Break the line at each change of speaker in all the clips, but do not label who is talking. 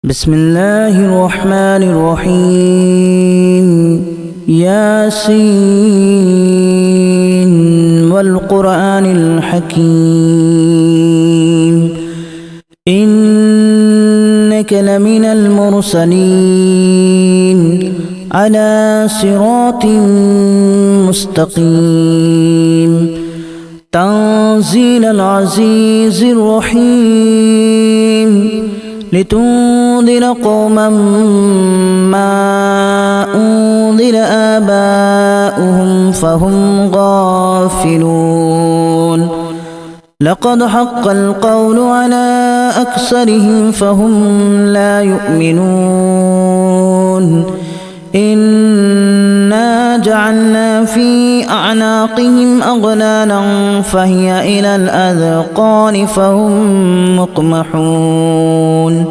بسم الله الرحمن الرحيم ياسين والقرآن الحكيم إنك لمن المرسلين على صراط مستقيم تنزيل العزيز الرحيم لتنذر قوما ما أنذر آباؤهم فهم غافلون لقد حق القول على أكثرهم فهم لا يؤمنون إنا جعلنا في أعناقهم أغلالا فهي إلى الأذقان فهم مقمحون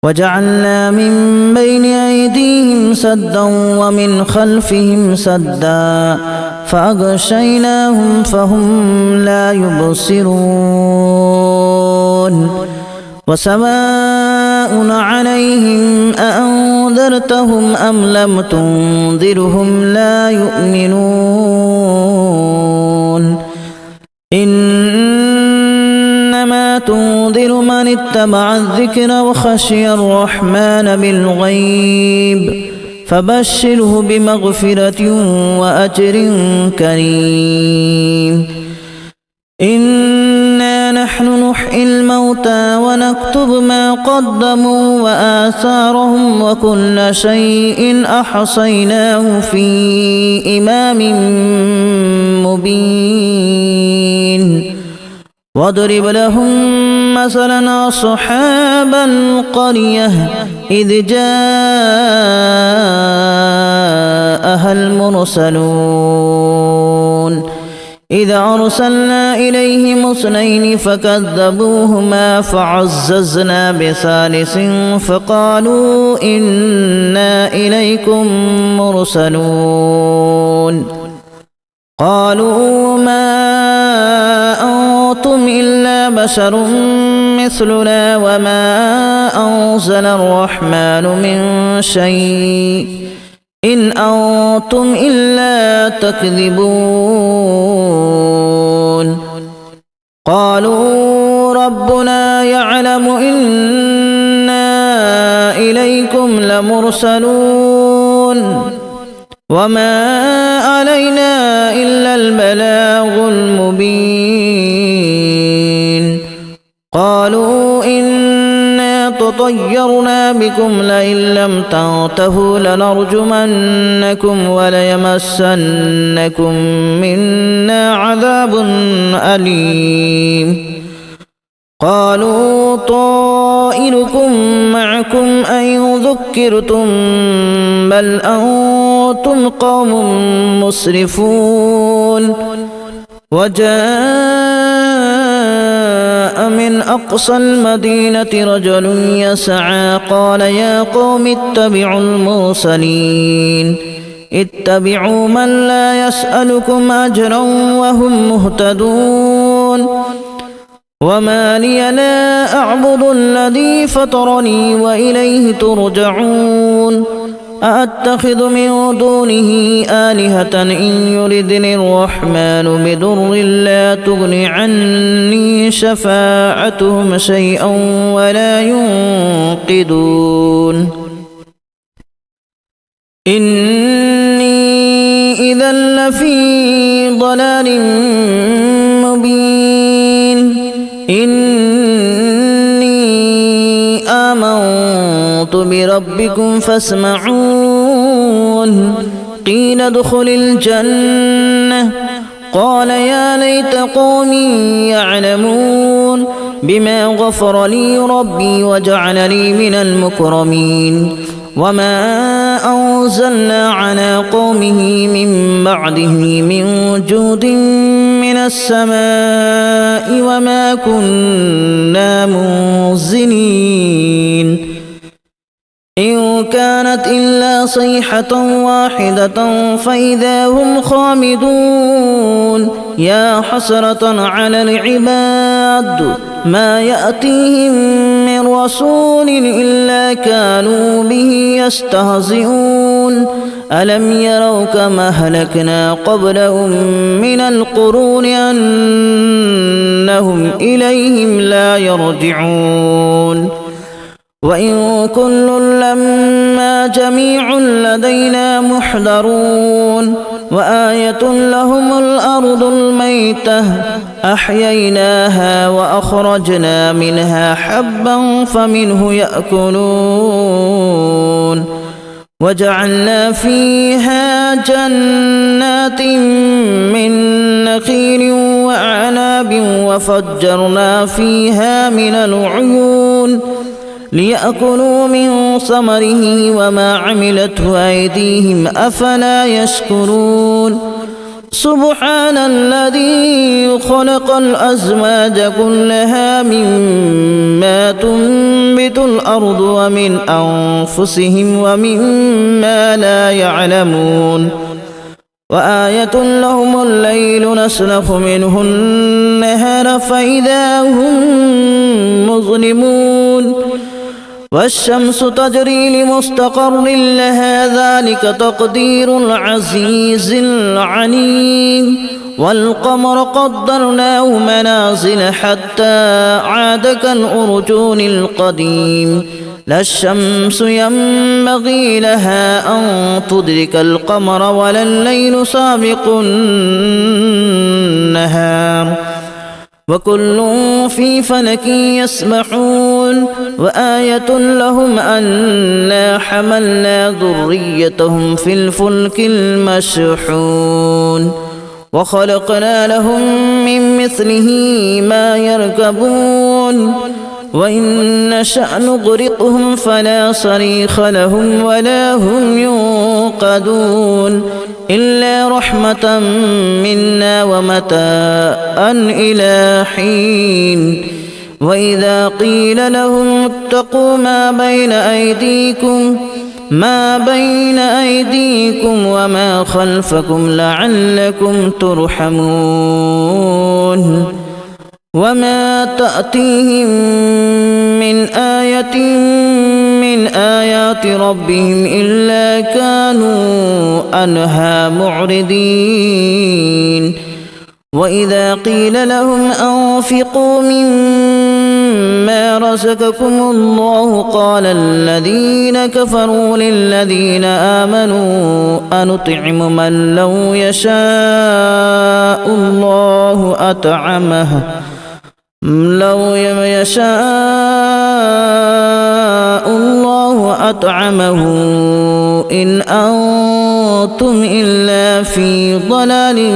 وجعلنا من بين أيديهم سدا ومن خلفهم سدا فأغشيناهم فهم لا يبصرون وسواء عليهم أأنذرتهم أم لم تنذرهم لا يؤمنون إنما تنذر من اتبع الذكر وخشي الرحمن بالغيب فبشره بمغفرة وأجر كريم إنا نحن نحيي الموتى ونكتب ما قدموا وآثارهم وكل شيء أحصيناه في إمام مبين واضرب لهم مثلا أصحاب القرية إذ جاءها المرسلون إذا أرسلنا إليهم اثنين فكذبوهما فعززنا بثالث فقالوا إنا إليكم مرسلون قالوا ما أنتم إلا بشر مثلنا وما أنزل الرحمن من شيء إن أنتم إلا تكذبون قالوا ربنا يعلم إنا إليكم لمرسلون وما علينا إلا البلاغ المبين قالوا إنا تطيرنا بكم لئن لم تنتهوا لنرجمنكم وليمسنكم منا عذاب أليم قالوا طائركم معكم أن ذكرتم بل أنتم قوم مسرفون وجاء من أقصى المدينة رجل يسعى قال يا قوم اتبعوا المرسلين اتبعوا من لا يسألكم أجرا وهم مهتدون وما لي لا أعبد الذي فطرني وإليه ترجعون أأتخذ من دونه آلهة إن يردني الرحمن بضر لا تغن عني شفاعتهم شيئا ولا ينقذون إني إذا لفي ضلال مبين إني آمنت بربكم فاسمعون قيل ادخل الجنة قال يا ليت قومي يعلمون بما غفر لي ربي وجعلني من المكرمين وما أنزلنا على قومه من بعده من جود من السماء وما كنا منزلين إن كانت إلا صيحة واحدة فإذا هم خامدون يا حسرة على العباد ما يأتيهم من رسول إلا كانوا به يستهزئون ألم يروا كما أهلكنا قبلهم من القرون أنهم إليهم لا يرجعون وإن كل لما جميع لدينا محضرون وآية لهم الأرض الميتة أحييناها وأخرجنا منها حبا فمنه يأكلون وجعلنا فيها جنات من نخيل وأعناب وفجرنا فيها من العيون ليأكلوا من ثمره وما عملته أيديهم أفلا يشكرون سبحان الذي خلق الأزواج كلها مما تنبت الأرض ومن أنفسهم ومما لا يعلمون وآية لهم الليل نسلخ منه النهار فإذا هم مظلمون والشمس تجري لمستقر لها ذلك تقدير العزيز العليم والقمر قدرناه منازل حتى عاد كالأرجون القديم لا الشمس ينبغي لها أن تدرك القمر ولا الليل سابق النهار وكل في فلك يسبحون وآية لهم أنا حملنا ذريتهم في الفلك المشحون وخلقنا لهم من مثله ما يركبون وإن نشأ نغرقهم فلا صريخ لهم ولا هم ينقذون إلا رحمة منا ومتاعا إلى حين وإذا قيل لهم اتقوا ما بين أيديكم وما خلفكم لعلكم ترحمون وما تأتيهم من آية من آيات ربهم إلا كانوا عنها معرضين وإذا قيل لهم أنفقوا مما رزقكم الله قال الذين كفروا للذين آمنوا أنطعم من لو يشاء الله أطعمه إن أنتم إلا في ضلال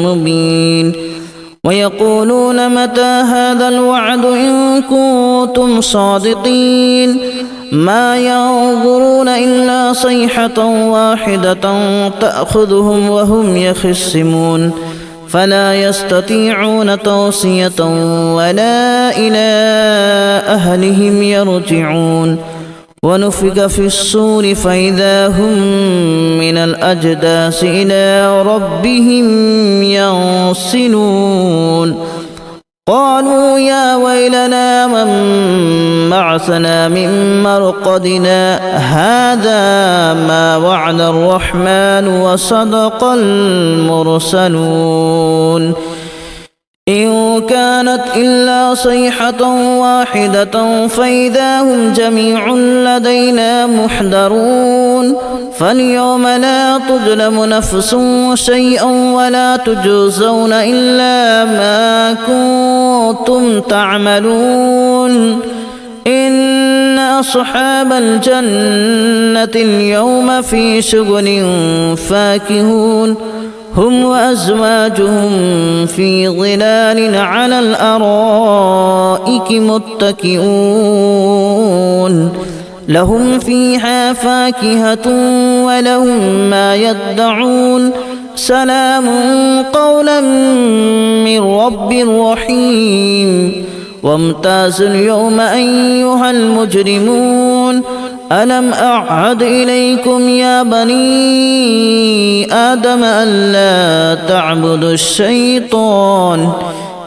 مبين ويقولون متى هذا الوعد إن كنتم صادقين ما ينظرون إلا صيحة واحدة تأخذهم وهم يخصمون فلا يستطيعون توصية ولا إلى أهلهم يرجعون ونفخ في الصور فإذا هم من الأجداث إلى ربهم ينسلون قالوا يا ويلنا من بعثنا من مرقدنا هذا ما وعد الرحمن وصدق المرسلون إن كانت إلا صيحة واحدة فإذا هم جميع لدينا محضرون فاليوم لا تظلم نفس شيئا ولا تجزون إلا ما كنتم تعملون إن أصحاب الجنة اليوم في شغل فاكهون هم وأزواجهم في ظلال على الأرائك متكئون لهم فيها فاكهة ولهم ما يدعون سلام قولا من رب رحيم وامتازوا اليوم أيها المجرمون ألم أعهد إليكم يا بني آدم ألا تعبدوا الشيطان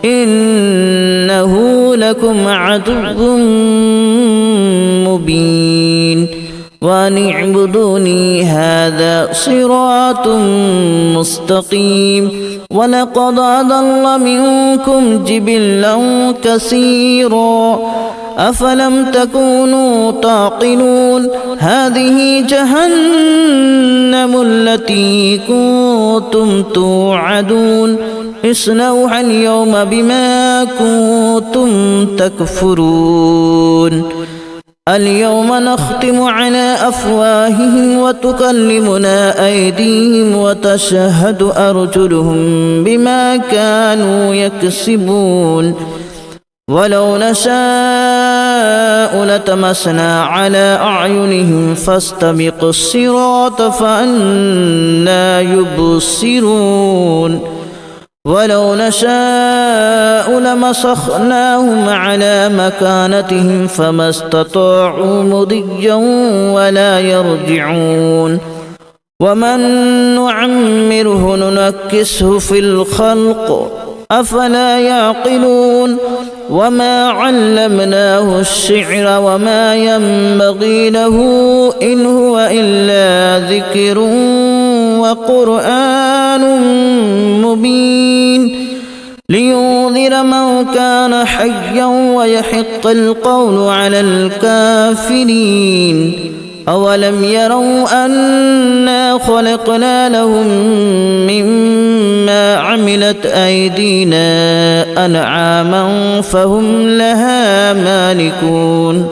إنه لكم عدو مبين وأن اعبدوني هذا صراط مستقيم ولقد أضل منكم جبلا كثيرا أفلم تكونوا تعقلون هذه جهنم التي كنتم توعدون اصلوها اليوم بما كنتم تكفرون اليوم نختم على أفواههم وتكلمنا أيديهم وتشهد أرجلهم بما كانوا يكسبون ولو نشاء لتمسنا على أعينهم فاستبقوا الصراط فأنى يبصرون ولو نشاء لمسخناهم على مكانتهم فما استطاعوا مضيا ولا يرجعون ومن نعمره ننكسه في الخلق أفلا يعقلون وما علمناه الشعر وما ينبغي له إن هو إلا ذكر وقرآن مبين لينذر من كان حيا ويحق القول على الكافرين أولم يروا أنا خلقنا لهم مما عملت أيدينا أنعاما فهم لها مالكون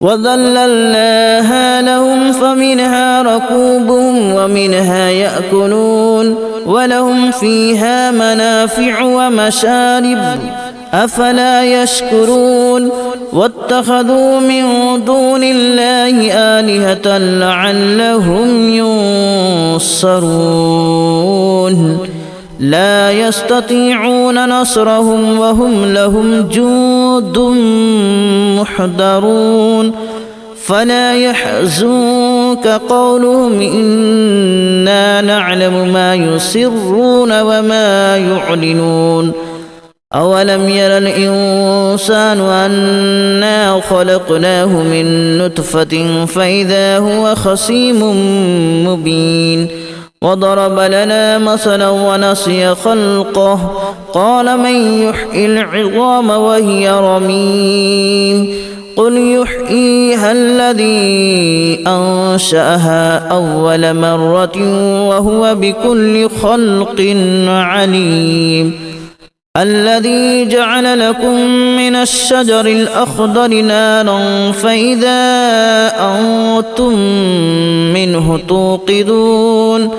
وذللناها لهم فمنها ركوبهم ومنها يأكلون ولهم فيها منافع ومشارب أفلا يشكرون واتخذوا من دون الله آلهة لعلهم ينصرون لا يستطيعون نصرهم وهم لهم جند محضرون فلا يحزنك قولهم إنا نعلم ما يسرون وما يعلنون أولم ير الإنسان أنا خلقناه من نطفة فإذا هو خصيم مبين وضرب لنا مثلا ونسي خلقه قال من يحيي العظام وهي رميم قل يحييها الذي أنشأها أول مرة وهو بكل خلق عليم الذي جعل لكم من الشجر الأخضر نارا فإذا أنتم منه توقدون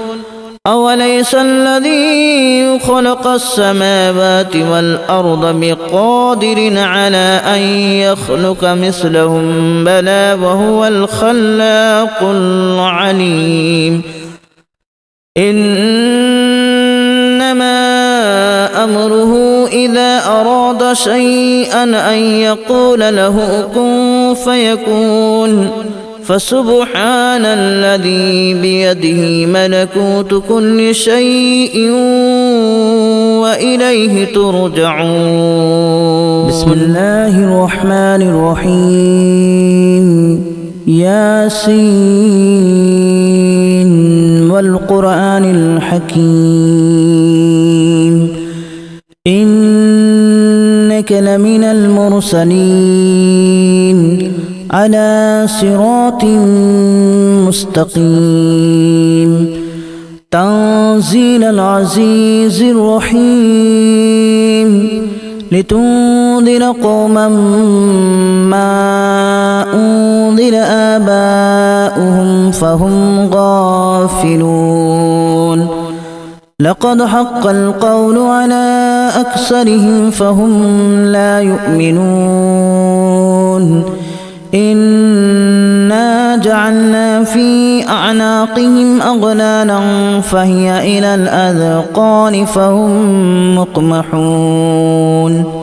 أوليس الذي خلق السماوات والأرض بقادر على أن يخلق مثلهم بلى وهو الخلاق العليم إنما أمره إذا أراد شيئا أن يقول له كن فيكون فسبحان الذي بيده ملكوت كل شيء وإليه ترجعون بسم الله الرحمن الرحيم ياسين والقرآن الحكيم إنك لمن المرسلين على صراط مستقيم تنزيل العزيز الرحيم لتنذر قوما ما أنذر آباؤهم فهم غافلون لقد حق القول على أكثرهم فهم لا يؤمنون إنا جعلنا في أعناقهم أغلالا فهي إلى الأذقان فهم مقمحون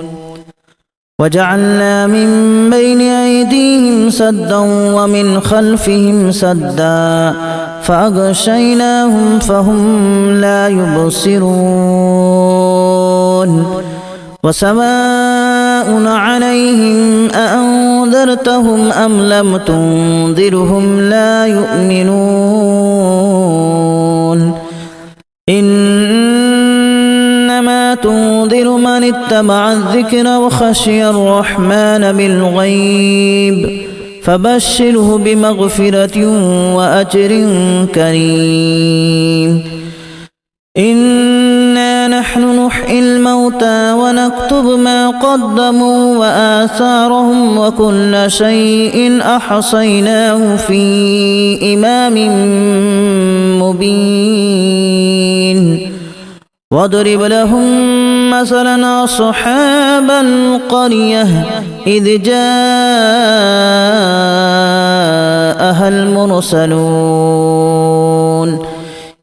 وجعلنا من بين أيديهم سدا ومن خلفهم سدا فأغشيناهم فهم لا يبصرون وسواء عليهم أأنذرتهم أم لم تنذرهم لا يؤمنون إنما تنذر من اتبع الذكر وخشي الرحمن بالغيب فبشره بمغفرة وأجر كريم إنا نحن نحيي الموتى ونكتب ما قدموا وآثارهم وكل شيء أحصيناه في إمام مبين واضرب لهم مثلا أصحاب القرية إذ جاءها المرسلون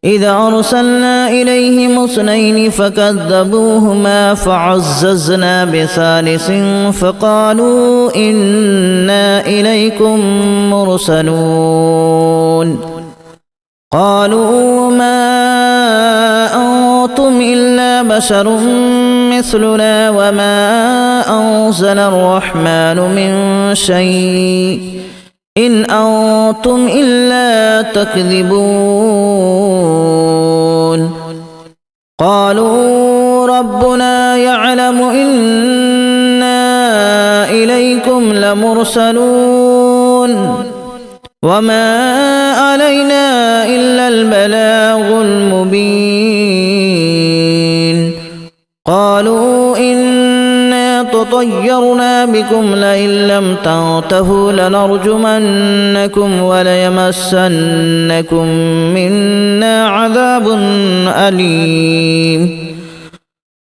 إذ أرسلنا إليهم اثنين فكذبوهما فعززنا بثالث فقالوا إنا إليكم مرسلون قالوا ما أنتم إلا بشر مثلنا وما أنزل الرحمن من شيء إن أنتم إلا تكذبون قالوا ربنا يعلم إنا إليكم لمرسلون وما علينا إلا البلاغ المبين قالوا إنا تطيرنا بكم لئن لم تنتهوا لنرجمنكم وليمسنكم منا عذاب أليم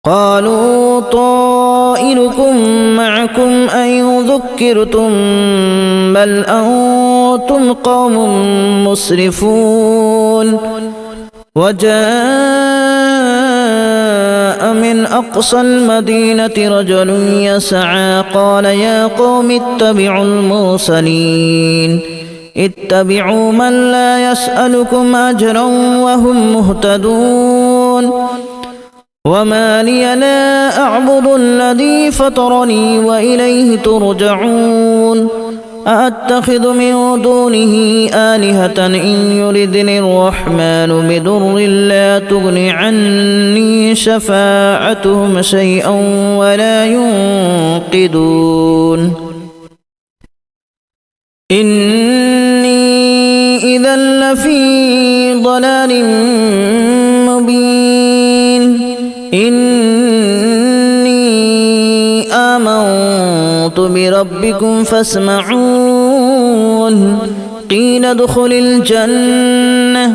قالوا طائركم معكم أئن ذكرتم بل أنتم قوم مسرفون وجاء من أقصى المدينة رجل يسعى قال يا قوم اتبعوا المرسلين اتبعوا من لا يسألكم أجرا وهم مهتدون وما لي لا أعبد الذي فطرني وإليه ترجعون أأتخذ من دونه آلهة إن يردني الرحمن بضر لا تغن عني شفاعتهم شيئا ولا ينقذون إني إذا لفي ضلال مبين إني آمنت بربكم فاسمعون قيل ادخل الجنة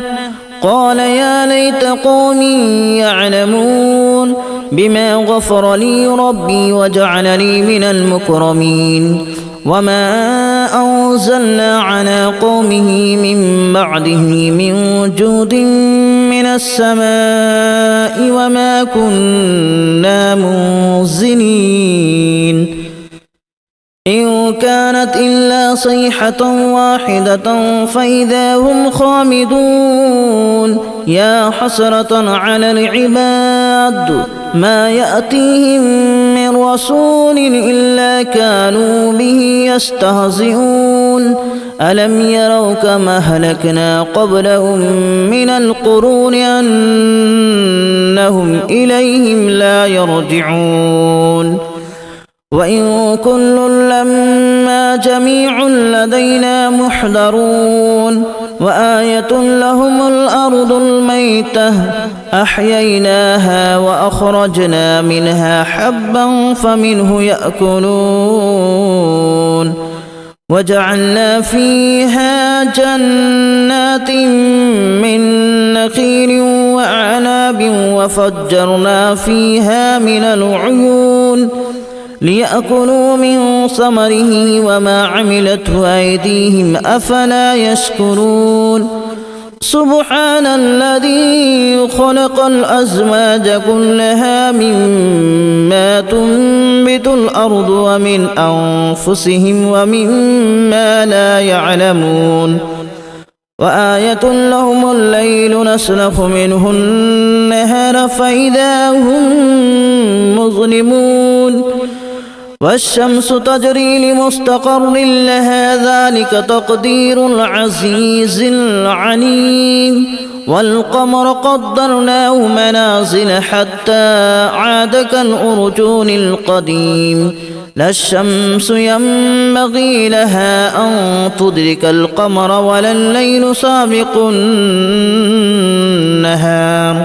قال يا ليت قومي يعلمون بما غفر لي ربي وجعلني من المكرمين وما أنزلنا على قومه من بعده من جود من السماء وما كنا منزلين إن كانت إلا صيحة واحدة فإذا هم خامدون يا حسرة على العباد ما يأتيهم من رسول إلا كانوا به يستهزئون ألم يروا كما أهلكنا قبلهم من القرون أنهم إليهم لا يرجعون وإن كل لما جميع لدينا محضرون وآية لهم الأرض الميتة أحييناها وأخرجنا منها حبا فمنه يأكلون وجعلنا فيها جنات من نخيل وأعناب وفجرنا فيها من العيون ليأكلوا من ثمره وما عملته أيديهم أفلا يشكرون سبحان الذي خلق الأزواج كلها مما تنبت الأرض ومن أنفسهم ومما لا يعلمون وآية لهم الليل نسلخ منه النهار فإذا هم مظلمون والشمس تجري لمستقر لها ذلك تقدير العزيز العليم والقمر قدرناه منازل حتى عاد كالأرجون القديم لا الشمس ينبغي لها أن تدرك القمر ولا الليل سابق النهار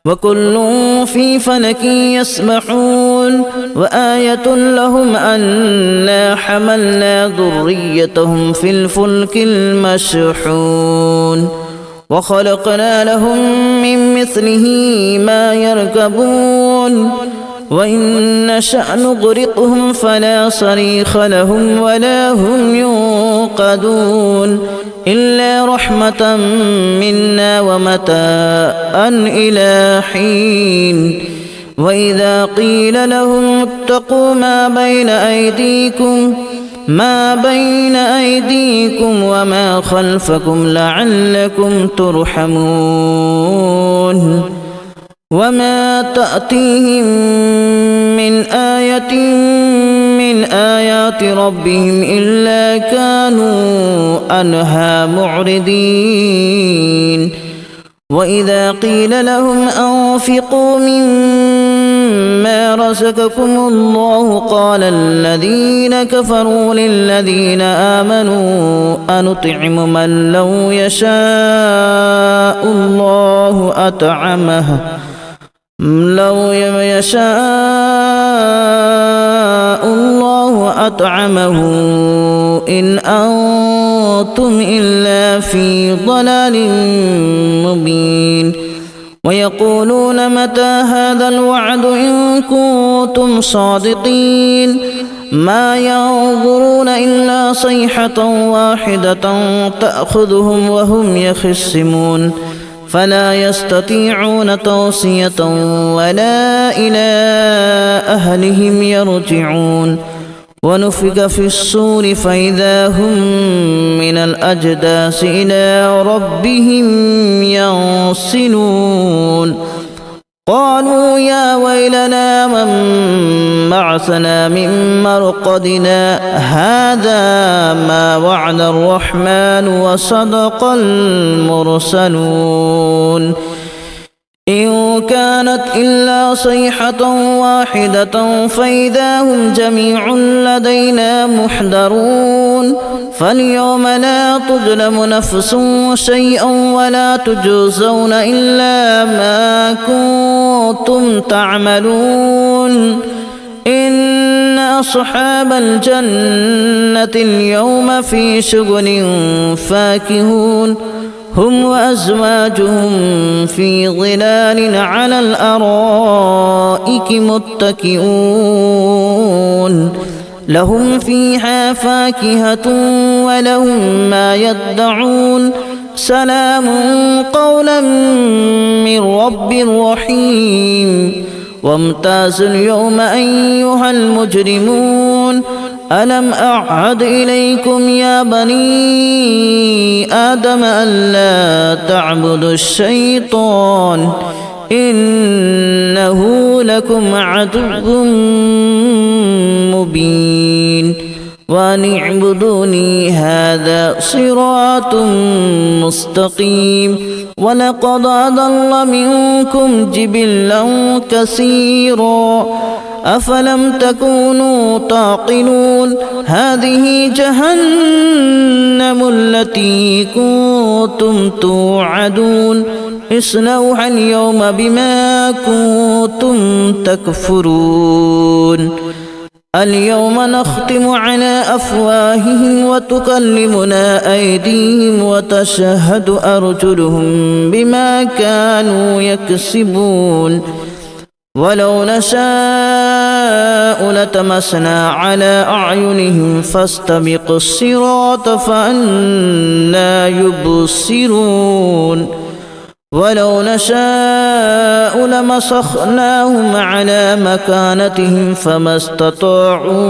وكل في فلك يسبحون وآية لهم أنا حملنا ذريتهم في الفلك المشحون وخلقنا لهم من مثله ما يركبون وإن نشأ نغرقهم فلا صريخ لهم ولا هم ينقذون إلا رحمة منا ومتاعا إلى حين وإذا قيل لهم اتقوا ما بين أيديكم وما خلفكم لعلكم ترحمون وما تأتيهم من آية من آيات ربهم إلا كانوا عنها معرضين وإذا قيل لهم أنفقوا مما رزقكم الله قال الذين كفروا للذين آمنوا أنطعم من لو يشاء الله أطعمه إن أنتم إلا في ضلال مبين ويقولون متى هذا الوعد إن كنتم صادقين ما ينظرون إلا صيحة واحدة تأخذهم وهم يخصمون فلا يستطيعون توصية ولا إلى أهلهم يرجعون ونفخ في الصور فإذا هم من الأجداث إلى ربهم ينسلون قالوا يا ويلنا من بعثنا من مرقدنا هذا ما وعد الرحمن وصدق المرسلون إن كانت إلا صيحة واحدة فإذا هم جميع لدينا محضرون فاليوم لا تظلم نفس شيئا ولا تجزون إلا ما كنتم تعملون إن أصحاب الجنة اليوم في شغل فاكهون هم وأزواجهم في ظلال على الأرائك متكئون لهم فيها فاكهة ولهم ما يدعون سلام قولا من رب رحيم وامتازوا اليوم أيها المجرمون ألم أعهد إليكم يا بني آدم ألا تعبدوا الشيطان إنه لكم عدو مبين وأن اعبدوني هذا صراط مستقيم ولقد أضل منكم جبلا كثيرا أفلم تكونوا تعقلون هذه جهنم التي كنتم توعدون اصلوها اليوم بما كنتم تكفرون اليوم نختم على أفواههم وتكلمنا أيديهم وتشهد أرجلهم بما كانوا يكسبون ولو نشاء لتمسنا على أعينهم فاستبقوا الصراط فأنى يبصرون ولو نشاء لمسخناهم على مكانتهم فما استطاعوا